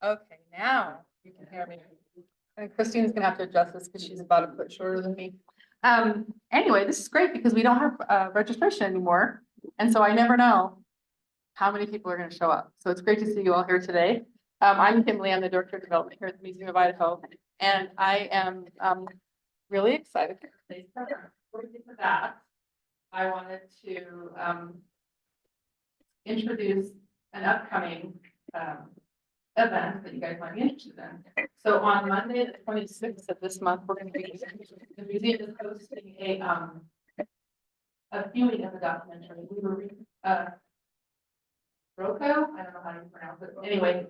Okay, now you can hear me. And Christina's gonna have to adjust this because she's about a foot shorter than me. Anyway, this is great because we don't have registration anymore. And so I never know how many people are gonna show up. So it's great to see you all here today. I'm Kimberly, I'm the Director of Development here at the Museum of Idaho. And I am really excited for today's program. Before we get to that, I wanted to introduce an upcoming event that you guys might be interested in. So on Monday, the 26th of this month, we're going to be, the museum is hosting a viewing of a documentary. We were, Rocco, I don't know how you pronounce it. Anyway,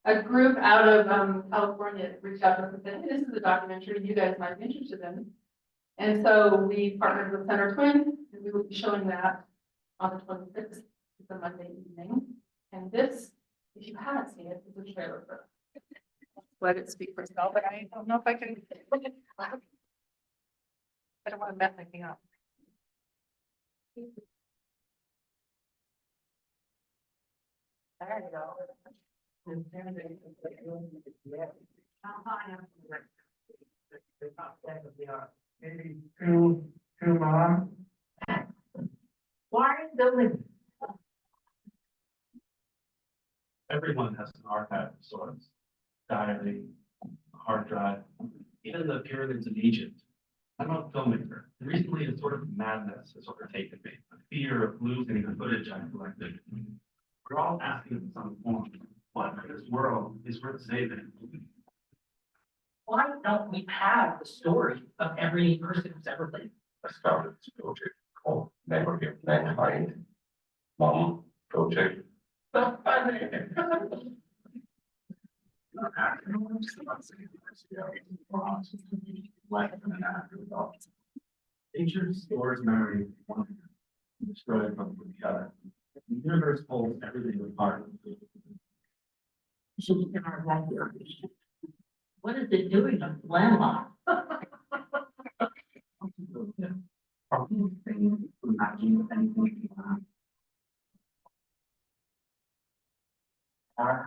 a group out of California reached out to us and said, hey, this is a documentary you guys might be interested in. And so we partnered with Center Twin, and we will be showing that on the 26th. It's a Monday evening. And this, if you haven't seen it, is a trailer for it. Let it speak for itself, but I don't know if I can. I don't want to mess anything up. There you go. Maybe two moms. Why building? Everyone has an archive of sorts, diary, hard drive, even the pyramids in Egypt. I'm not a filmmaker. Recently, a sort of madness has overtaken me, a fear of losing the footage I collected. We're all asking at some point, what in this world is worth saving? Why don't we have the story of every person who's ever lived? I started this project called Memory of Mankind, Mom Project. Nature stores memory in one and destroys them with the other. The universe holds everything apart. In our library. What is it doing on the landlocked?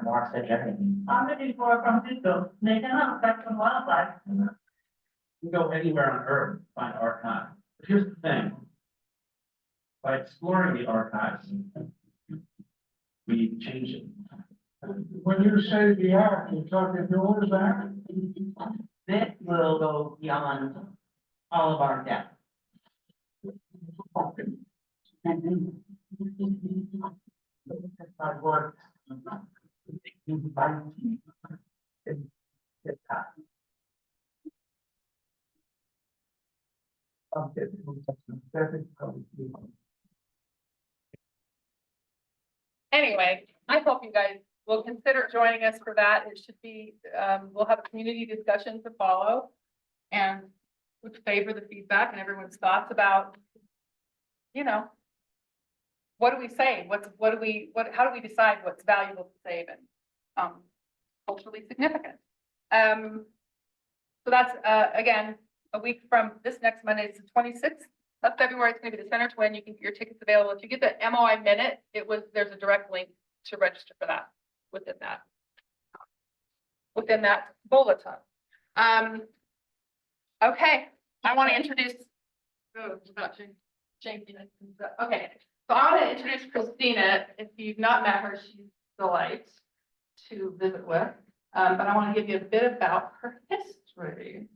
Mark said everything. I'm looking for from Cisco. They cannot affect some wildlife. You can go anywhere on Earth to find archives. But here's the thing. By exploring the archives, we change it. When you say the act, you're talking yours act? This will go beyond all of our depth. Anyway, I hope you guys will consider joining us for that. It should be, we'll have a community discussion to follow and would favor the feedback and everyone's thoughts about, you know, what do we say? How do we decide what's valuable to save and culturally significant? So that's, again, a week from this next Monday, it's the 26th of February. It's going to be the Center Twin. You can get your tickets available. If you get the MOI minute, there's a direct link to register for that within that bulletin. Okay, I want to introduce. Okay, so I want to introduce Kristina. If you've not met her, she's a delight to visit with. But I want to give you a bit about her history.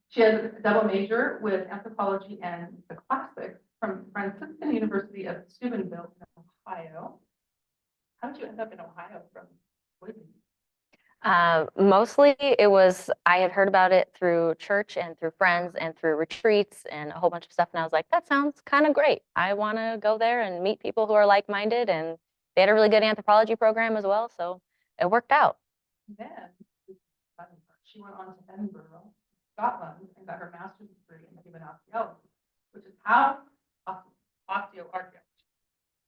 She has a double major with anthropology and the classics from Frandson University of Steubenville, Ohio. How did you end up in Ohio from Boise? Mostly it was, I had heard about it through church and through friends and through retreats and a whole bunch of stuff. And I was like, that sounds kind of great. I want to go there and meet people who are like-minded, and they had a really good anthropology program as well. So it worked out. Then she went on to Edinburgh, Scotland, and got her master's degree in human osteology, which is how osteoarchaeology,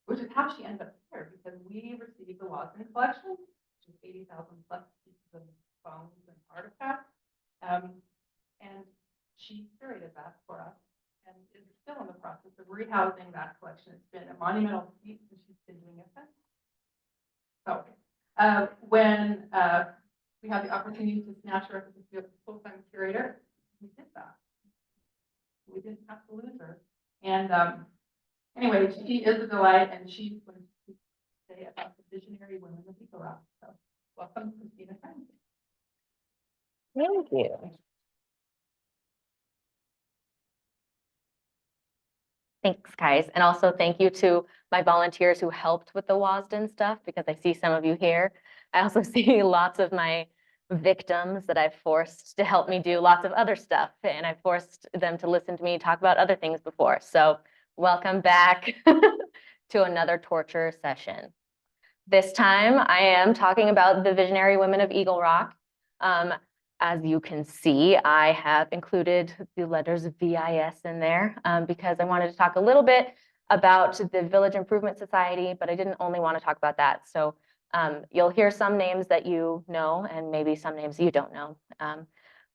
which is how she ended up here, because we received the Wasden collection, which is 80,000 plus pieces of bones and artifacts, and she curated that for us, and is still in the process of rehousing that collection. It's been a monumental feat, and she's been doing it since. So, when we had the opportunity to snatch her up to be a full-time curator, we did that. We didn't have to lose her. And anyway, she is a delight, and she's going to say about the visionary women of Eagle Rock. So welcome, Kristina. Thank you. Thanks, guys. And also thank you to my volunteers who helped with the WASDN stuff, because I see some of you here. I also see lots of my victims that I've forced to help me do lots of other stuff. And I've forced them to listen to me talk about other things before. So welcome back to another torture session. This time I am talking about the visionary women of Eagle Rock. As you can see, I have included the letters V.I.S. in there because I wanted to talk a little bit about the Village Improvement Society, but I didn't only want to talk about that. So you'll hear some names that you know and maybe some names you don't know.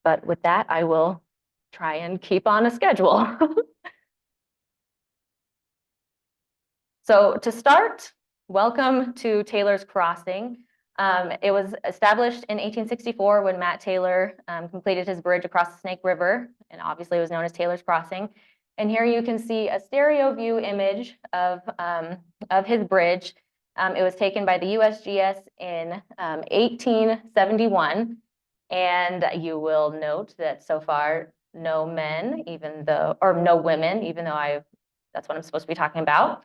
But with that, I will try and keep on a schedule. So to start, welcome to Taylor's Crossing. It was established in 1864 when Matt Taylor completed his bridge across the Snake River, and obviously it was known as Taylor's Crossing. And here you can see a stereo view image of his bridge. It was taken by the USGS in 1871, and you will note that so far no men, even though, or no women, even though that's what I'm supposed to be talking about.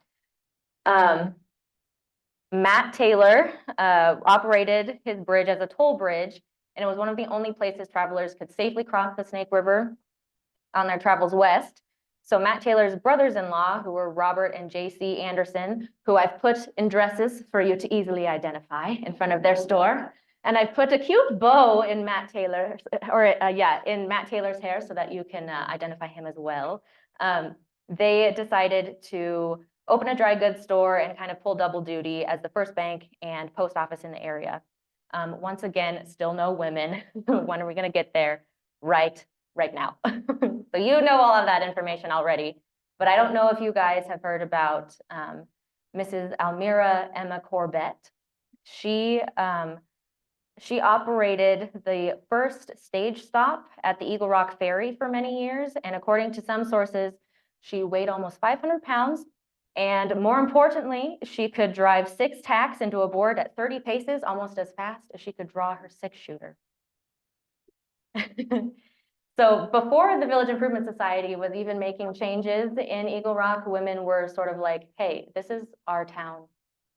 Matt Taylor operated his bridge as a toll bridge, and it was one of the only places travelers could safely cross the Snake River on their travels west. So Matt Taylor's brothers-in-law, who were Robert and J.C. Anderson, who I've put in dresses for you to easily identify in front of their store. And I've put a cute bow in Matt Taylor's, in Matt Taylor's hair so that you can identify him as well. They decided to open a dry goods store and kind of pull double duty as the first bank and post office in the area. Once again, still no women. When are we going to get there? Right now. So you know all of that information already, but I don't know if you guys have heard about Mrs. Almira Emma Corbett. She operated the first stage stop at the Eagle Rock Ferry for many years, and according to some sources, she weighed almost 500 pounds. And more importantly, she could drive 6 tacks into a board at 30 paces, almost as fast as she could draw her 6-shooter. So before the Village Improvement Society was even making changes in Eagle Rock, women were sort of like, hey, this is our town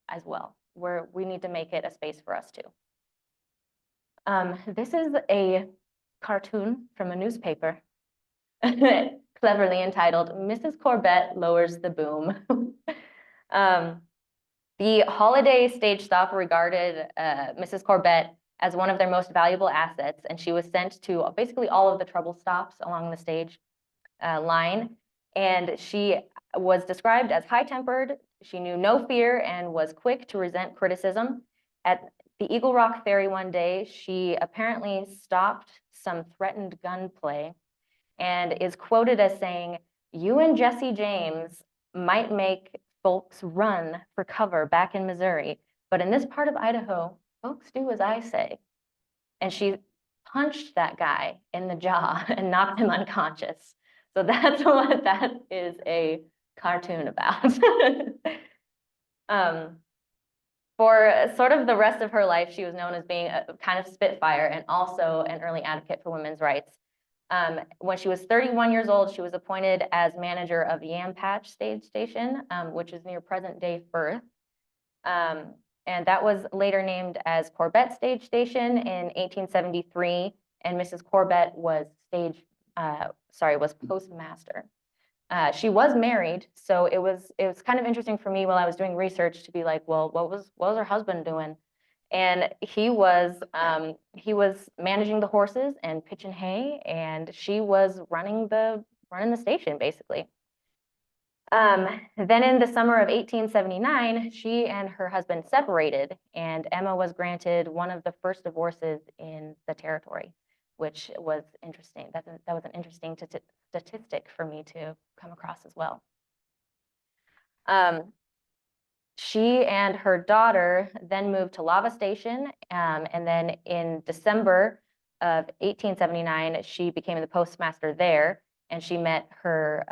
as well, where we need to make it a space for us too. This is a cartoon from a newspaper, cleverly entitled, Mrs. Corbett Lowers the Boom. The holiday stage stop regarded Mrs. Corbett as one of their most valuable assets, and she was sent to basically all of the trouble stops along the stage line. And she was described as high-tempered. She knew no fear and was quick to resent criticism. At the Eagle Rock Ferry one day, she apparently stopped some threatened gunplay and is quoted as saying, "You and Jesse James might make folks run for cover back in Missouri, but in this part of Idaho, folks do as I say." And she punched that guy in the jaw and knocked him unconscious. So that's what that is a cartoon about. For sort of the rest of her life, she was known as being a kind of spitfire and also an early advocate for women's rights. When she was 31 years old, she was appointed as manager of Yam Patch Stage Station, which is near present-day Firth. And that was later named as Corbett Stage Station in 1873, and Mrs. Corbett was postmaster. She was married, so it was kind of interesting for me while I was doing research to be like, well, what was her husband doing? And he was managing the horses and pitching hay, and she was running the station basically. Then in the summer of 1879, she and her husband separated, and Emma was granted one of the first divorces in the territory, which was interesting. That was an interesting statistic for me to come across as well. She and her daughter then moved to Lava Station, and then in December of 1879, she became the postmaster there, and she met her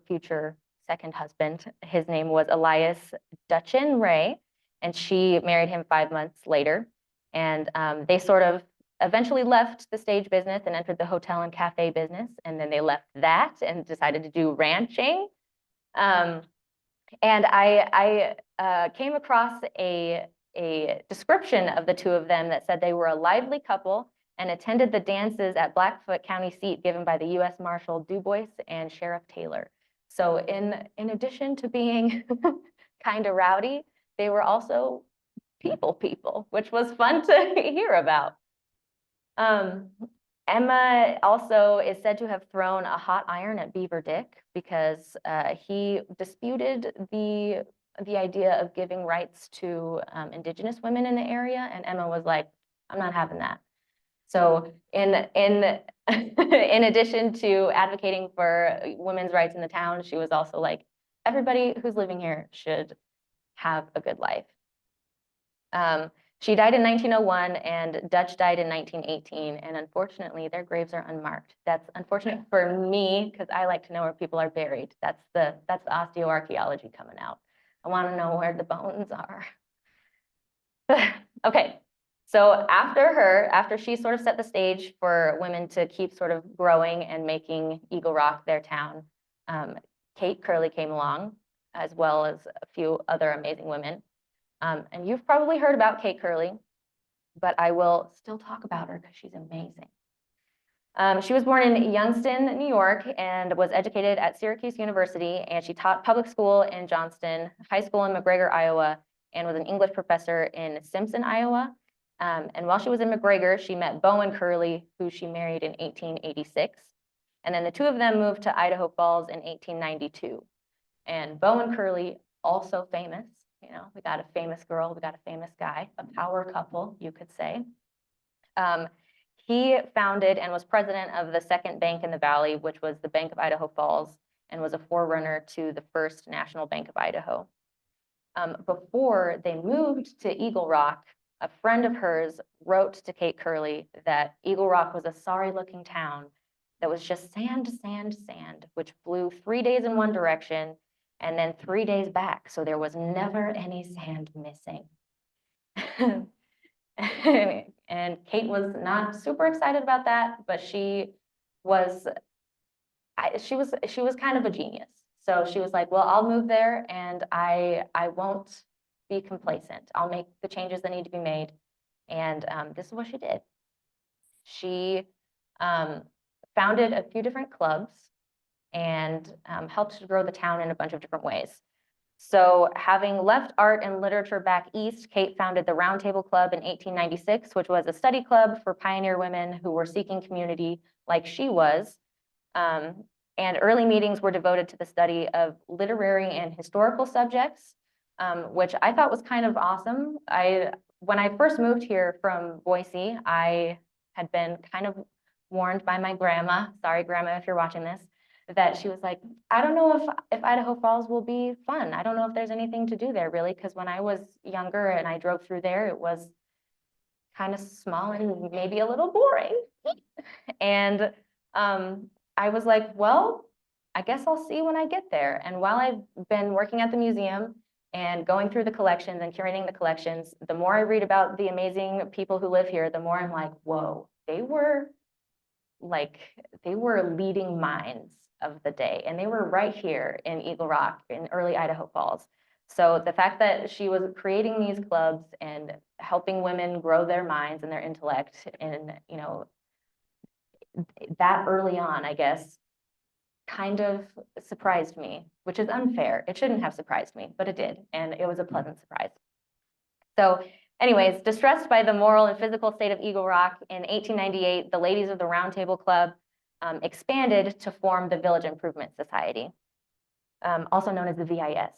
future second husband. His name was Elias Dutchin Ray, and she married him 5 months later. And they sort of eventually left the stage business and entered the hotel and cafe business, and then they left that and decided to do ranching. And I came across a description of the two of them that said they were a lively couple and attended the dances at Blackfoot County seat given by the U.S. Marshal Du Bois and Sheriff Taylor. So in addition to being kind of rowdy, they were also people, which was fun to hear about. Emma also is said to have thrown a hot iron at Beaver Dick because he disputed the idea of giving rights to Indigenous women in the area, and Emma was like, "I'm not having that." So in in addition to advocating for women's rights in the town, she was also like, everybody who's living here should have a good life. She died in 1901 and Dutch died in 1918, and unfortunately their graves are unmarked. That's unfortunate for me because I like to know where people are buried. That's the osteoarchaeology coming out. I want to know where the bones are. Okay, so after she sort of set the stage for women to keep sort of growing and making Eagle Rock their town, Kate Curley came along, as well as a few other amazing women. And you've probably heard about Kate Curley, but I will still talk about her because she's amazing. She was born in Youngstown, New York, and was educated at Syracuse University, and she taught public school in Johnston, high school in McGregor, Iowa, and was an English professor in Simpson, Iowa. And while she was in McGregor, she met Bowen Curley, who she married in 1886. And then the two of them moved to Idaho Falls in 1892. And Bowen Curley, also famous. You know, we got a famous girl, we got a famous guy, a power couple, you could say. He founded and was president of the second bank in the valley, which was the Bank of Idaho Falls, and was a forerunner to the First National Bank of Idaho. Before they moved to Eagle Rock, a friend of hers wrote to Kate Curley that Eagle Rock was a sorry-looking town that was just sand, sand, sand, which blew 3 days in one direction and then 3 days back. So there was never any sand missing. And Kate was not super excited about that, but she was kind of a genius. So she was like, well, I'll move there and I won't be complacent. I'll make the changes that need to be made. And this is what she did. She founded a few different clubs and helped to grow the town in a bunch of different ways. So having left art and literature back east, Kate founded the Round Table Club in 1896, which was a study club for pioneer women who were seeking community like she was. And early meetings were devoted to the study of literary and historical subjects, which I thought was kind of awesome. When I first moved here from Boise, I had been kind of warned by my grandma, sorry grandma if you're watching this, that she was like, I don't know if Idaho Falls will be fun. I don't know if there's anything to do there really, because when I was younger and I drove through there, it was kind of small and maybe a little boring. And I was like, well, I guess I'll see when I get there. And while I've been working at the museum and going through the collections and curating the collections, the more I read about the amazing people who live here, the more I'm like, whoa, they were leading minds of the day, and they were right here in Eagle Rock in early Idaho Falls. So the fact that she was creating these clubs and helping women grow their minds and their intellect, and you know, that early on, I guess, kind of surprised me, which is unfair. It shouldn't have surprised me, but it did, and it was a pleasant surprise. So anyways, distressed by the moral and physical state of Eagle Rock, in 1898, the ladies of the Round Table Club expanded to form the Village Improvement Society, also known as the VIS.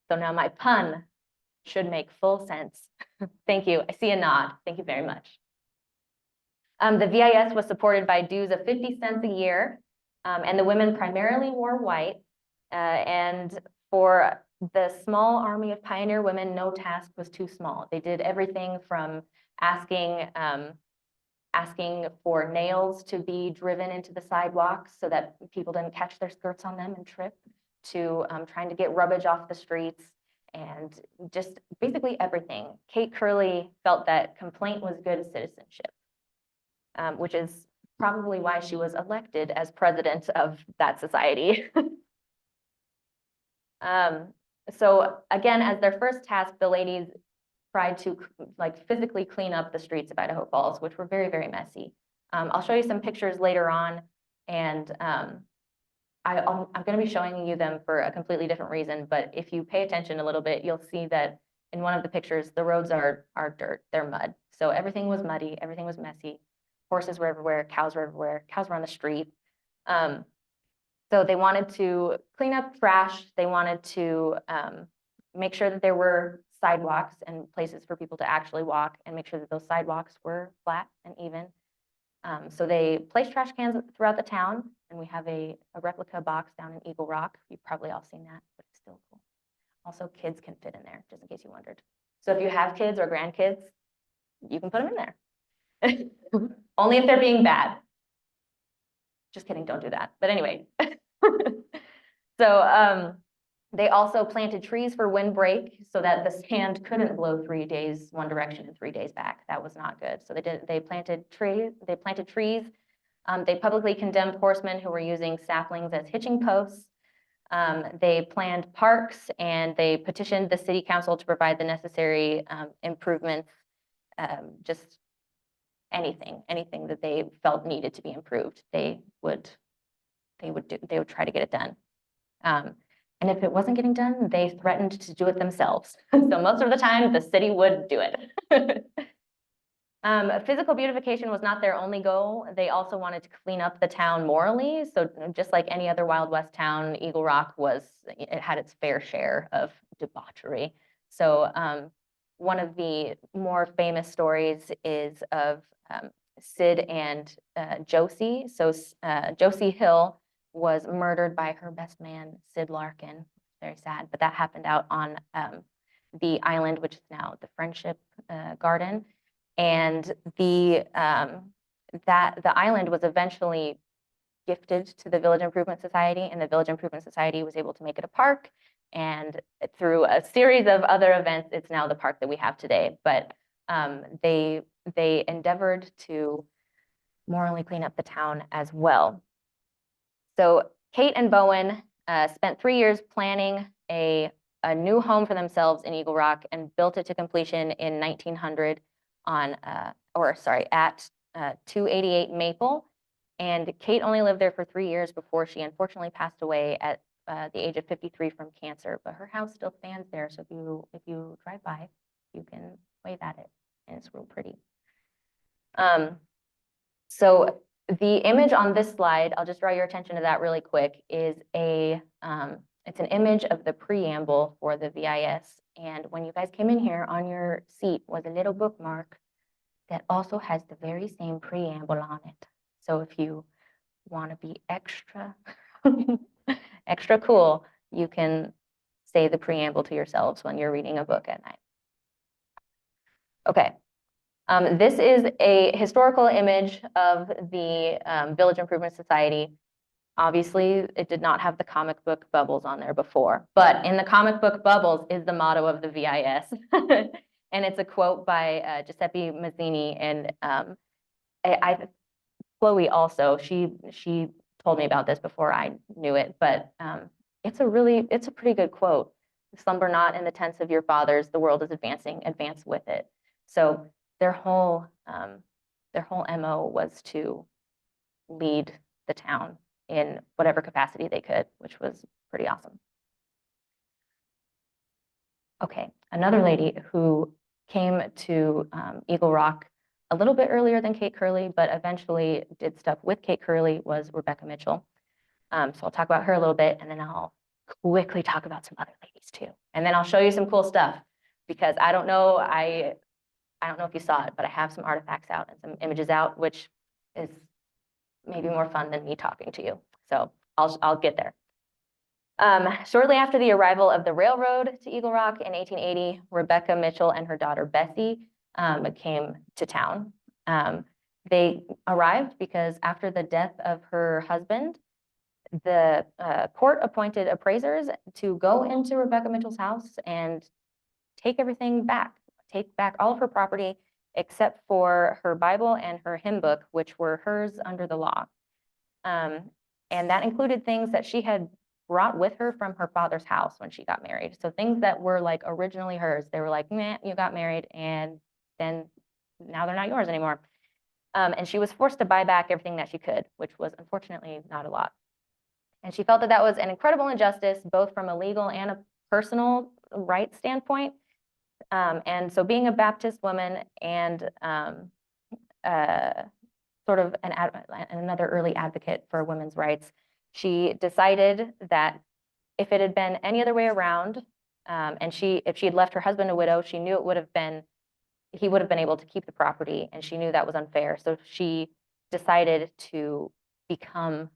So now my pun should make full sense. Thank you. I see a nod. Thank you very much. The VIS was supported by dues of 50 cents a year, and the women primarily wore white. And for the small army of pioneer women, no task was too small. They did everything from asking for nails to be driven into the sidewalks so that people didn't catch their skirts on them and trip, to trying to get rubbish off the streets, and just basically everything. Kate Curley felt that complaint was good citizenship, which is probably why she was elected as president of that society. So again, as their first task, the ladies tried to like physically clean up the streets of Idaho Falls, which were very, very messy. I'll show you some pictures later on, and I'm going to be showing you them for a completely different reason, but if you pay attention a little bit, you'll see that in one of the pictures, the roads are dirt, they're mud. So everything was muddy, everything was messy. Horses were everywhere, cows were everywhere, cows were on the street. So they wanted to clean up trash. They wanted to make sure that there were sidewalks and places for people to actually walk, and make sure that those sidewalks were flat and even. So they placed trash cans throughout the town, and we have a replica box down in Eagle Rock. You've probably all seen that, but it's still cool. Also, kids can fit in there, just in case you wondered. So if you have kids or grandkids, you can put them in there. Only if they're being bad. Just kidding, don't do that. But anyway. So they also planted trees for windbreak so that the sand couldn't blow 3 days one direction and 3 days back. That was not good. So they planted trees. They publicly condemned horsemen who were using saplings as hitching posts. They planned parks, and they petitioned the city council to provide the necessary improvements, just anything that they felt needed to be improved. They would try to get it done. And if it wasn't getting done, they threatened to do it themselves. So most of the time, the city would do it. Physical beautification was not their only goal. They also wanted to clean up the town morally. So just like any other Wild West town, Eagle Rock it had its fair share of debauchery. So one of the more famous stories is of Sid and Josie. So Josie Hill was murdered by her best man, Sid Larkin. Very sad, but that happened out on the island, which is now the Friendship Garden. And the island was eventually gifted to the Village Improvement Society, and the Village Improvement Society was able to make it a park. And through a series of other events, it's now the park that we have today. But they endeavored to morally clean up the town as well. So Kate and Bowen spent 3 years planning a new home for themselves in Eagle Rock, and built it to completion in 1900 at 288 Maple. And Kate only lived there for 3 years before she unfortunately passed away at the age of 53 from cancer. But her house still stands there, so if you drive by, you can wave at it, and it's real pretty. So the image on this slide, I'll just draw your attention to that really quick, is it's an image of the preamble for the VIS. And when you guys came in here, on your seat was a little bookmark that also has the very same preamble on it. So if you want to be extra, extra cool, you can say the preamble to yourselves when you're reading a book at night. Okay. This is a historical image of the Village Improvement Society. Obviously, it did not have the comic book bubbles on there before, but in the comic book bubbles is the motto of the VIS. And it's a quote by Giuseppe Mazzini, and Chloe also, she told me about this before I knew it, but it's a pretty good quote. Slumber not in the tents of your fathers, the world is advancing, advance with it. So their whole MO was to lead the town in whatever capacity they could, which was pretty awesome. Okay, another lady who came to Eagle Rock a little bit earlier than Kate Curley, but eventually did stuff with Kate Curley, was Rebecca Mitchell. So I'll talk about her a little bit, and then I'll quickly talk about some other ladies too. And then I'll show you some cool stuff, because I don't know if you saw it, but I have some artifacts out and some images out, which is maybe more fun than me talking to you. So I'll get there. Shortly after the arrival of the railroad to Eagle Rock in 1880, Rebecca Mitchell and her daughter Bessie came to town. They arrived because after the death of her husband, the court appointed appraisers to go into Rebecca Mitchell's house and take everything back, take back all of her property except for her Bible and her hymn book, which were hers under the law. And that included things that she had brought with her from her father's house when she got married. So things that were like originally hers, they were like, meh, you got married and then now they're not yours anymore. And she was forced to buy back everything that she could, which was unfortunately not a lot. And she felt that that was an incredible injustice, both from a legal and a personal rights standpoint. And so being a Baptist woman and sort of another early advocate for women's rights, she decided that if it had been any other way around, and if she had left her husband a widow, she knew he would have been able to keep the property, and she knew that was unfair. So she decided to become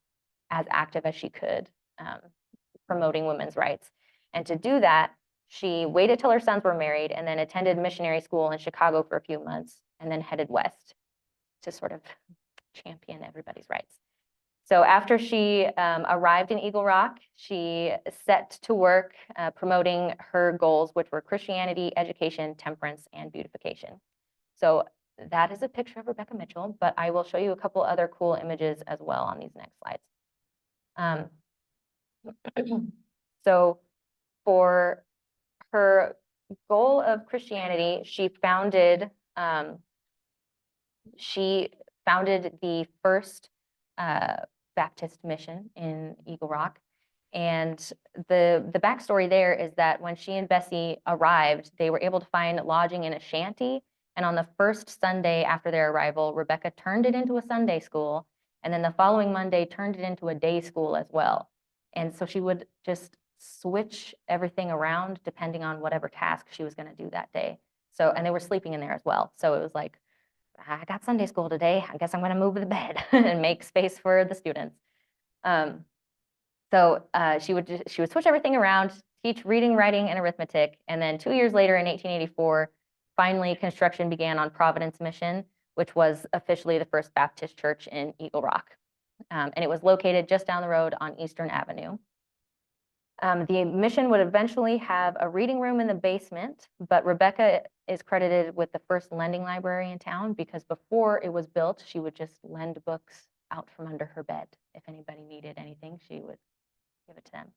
as active as she could, promoting women's rights. And to do that, she waited till her sons were married and then attended missionary school in Chicago for a few months and then headed west to sort of champion everybody's rights. So after she arrived in Eagle Rock, she set to work promoting her goals, which were Christianity, education, temperance, and beautification. So that is a picture of Rebecca Mitchell, but I will show you a couple other cool images as well on these next slides. So for her goal of Christianity, she founded the first Baptist mission in Eagle Rock. And the backstory there is that when she and Bessie arrived, they were able to find lodging in a shanty. And on the first Sunday after their arrival, Rebecca turned it into a Sunday school. And then the following Monday turned it into a day school as well. And so she would just switch everything around depending on whatever task she was going to do that day. So, and they were sleeping in there as well. So it was like, I got Sunday school today. I guess I'm going to move the bed and make space for the students. So she would switch everything around, teach reading, writing, and arithmetic. And then 2 years later in 1884, finally construction began on Providence Mission, which was officially the first Baptist church in Eagle Rock. And it was located just down the road on Eastern Avenue. The mission would eventually have a reading room in the basement, but Rebecca is credited with the first lending library in town because before it was built, she would just lend books out from under her bed. If anybody needed anything, she would give it to them.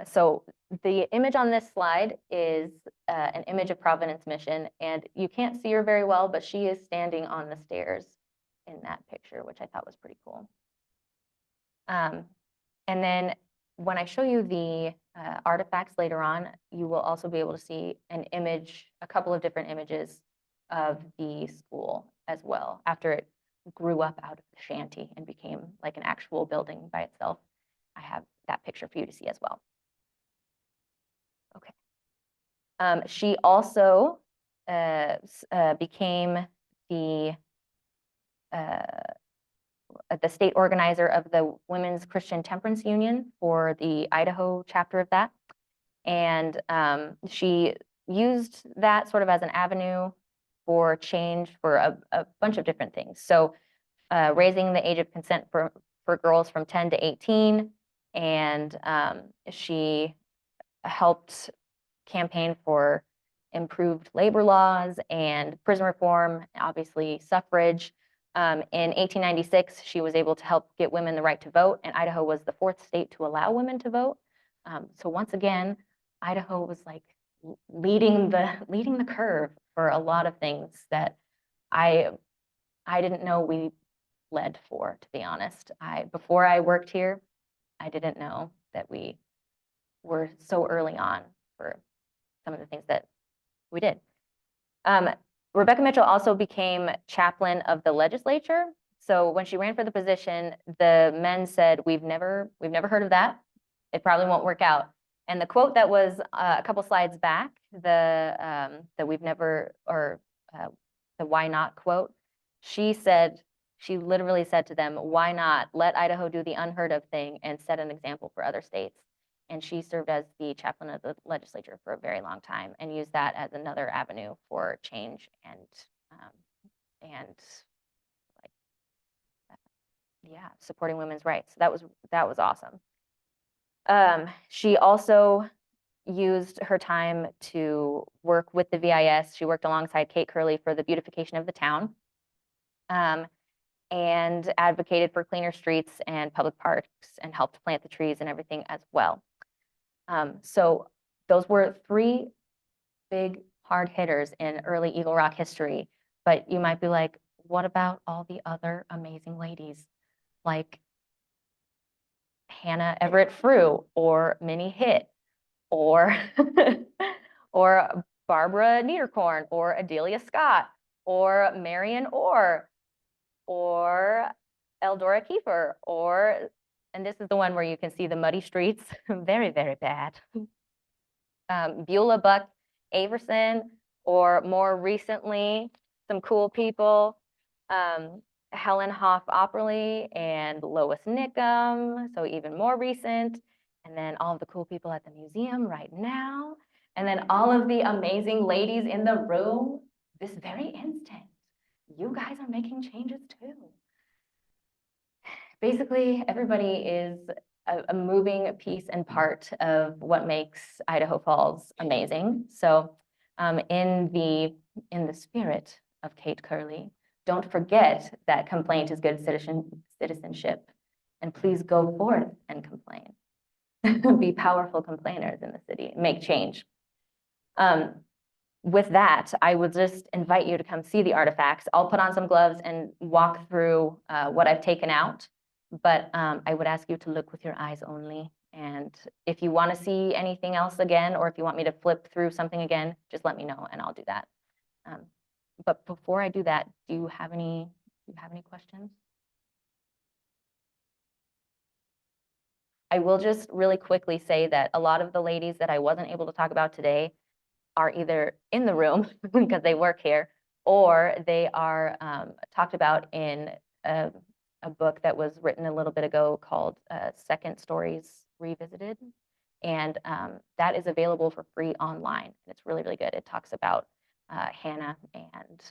So the image on this slide is an image of Providence Mission, and you can't see her very well, but she is standing on the stairs in that picture, which I thought was pretty cool. And then when I show you the artifacts later on, you will also be able to see an image, a couple of different images of the school as well, after it grew up out of the shanty and became like an actual building by itself. I have that picture for you to see as well. Okay. She also became the state organizer of the Women's Christian Temperance Union for the Idaho chapter of that. And she used that sort of as an avenue for change for a bunch of different things. So raising the age of consent for girls from 10 to 18. And she helped campaign for improved labor laws and prison reform, obviously suffrage. In 1896, she was able to help get women the right to vote, and Idaho was the 4th state to allow women to vote. So once again, Idaho was like leading the curve for a lot of things that I didn't know we led for, to be honest. Before I worked here, I didn't know that we were so early on for some of the things that we did. Rebecca Mitchell also became chaplain of the legislature. So when she ran for the position, the men said, we've never heard of that. It probably won't work out. And the quote that was a couple slides back, the we've never, or the why not quote, she said she literally said to them, why not let Idaho do the unheard of thing and set an example for other states? And she served as the chaplain of the legislature for a very long time and used that as another avenue for change and like, yeah, supporting women's rights. That was awesome. She also used her time to work with the VIS. She worked alongside Kate Curley for the beautification of the town, and advocated for cleaner streets and public parks and helped plant the trees and everything as well. So those were 3 big hard hitters in early Eagle Rock history. But you might be like, what about all the other amazing ladies like Hannah Everett Frew or Minnie Hitt or or Barbara Niederkorn or Adelia Scott or Marion Orr or Eldora Kiefer or, and this is the one where you can see the muddy streets, very, very bad. Beulah Buck Averson, or more recently, some cool people, Helen Hoff Opperly and Lois Nickham, so even more recent, and then all of the cool people at the museum right now, and then all of the amazing ladies in the room this very instant. You guys are making changes too. Basically, everybody is a moving piece and part of what makes Idaho Falls amazing. So in the spirit of Kate Curley, don't forget that complaint is good citizenship. And please go forth and complain. Be powerful complainers in the city, make change. With that, I would just invite you to come see the artifacts. I'll put on some gloves and walk through what I've taken out, but I would ask you to look with your eyes only. And if you want to see anything else again, or if you want me to flip through something again, just let me know and I'll do that. But before I do that, do you have any questions? I will just really quickly say that a lot of the ladies that I wasn't able to talk about today are either in the room because they work here, or they are talked about in a book that was written a little bit ago called Second Stories Revisited. And that is available for free online. And it's really, really good. It talks about Hannah and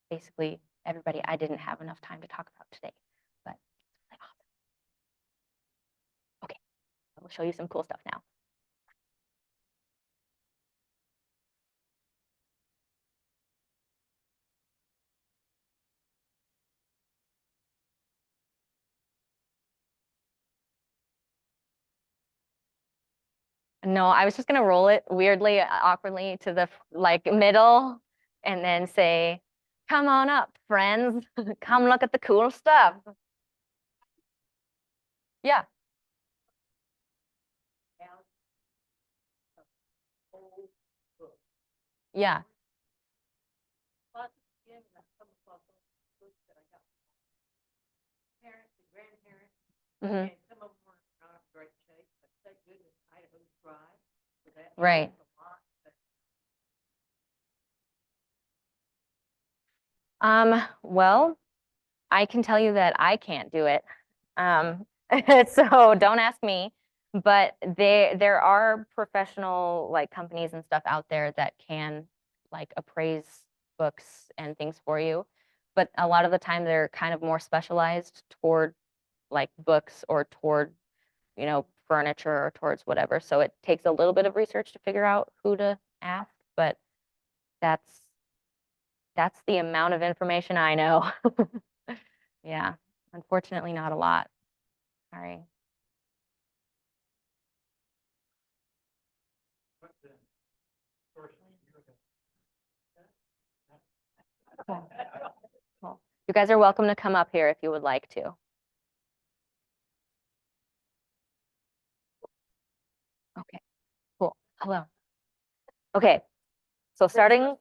basically everybody I didn't have enough time to talk about today, but it's really awesome. Okay, I will show you some cool stuff now. No, I was just gonna roll it weirdly, awkwardly to the like middle and then say, come on up, friends, come look at the cool stuff. Yeah. Yeah. Mhm. Right. Well, I can tell you that I can't do it. So don't ask me, but there are professional like companies and stuff out there that can like appraise books and things for you. But a lot of the time they're kind of more specialized toward like books or toward, you know, furniture or towards whatever. So it takes a little bit of research to figure out who to ask, but that's the amount of information I know. Yeah, unfortunately not a lot. Sorry. Cool. Cool. You guys are welcome to come up here if you would like to. Okay, cool. Hello. Okay, so starting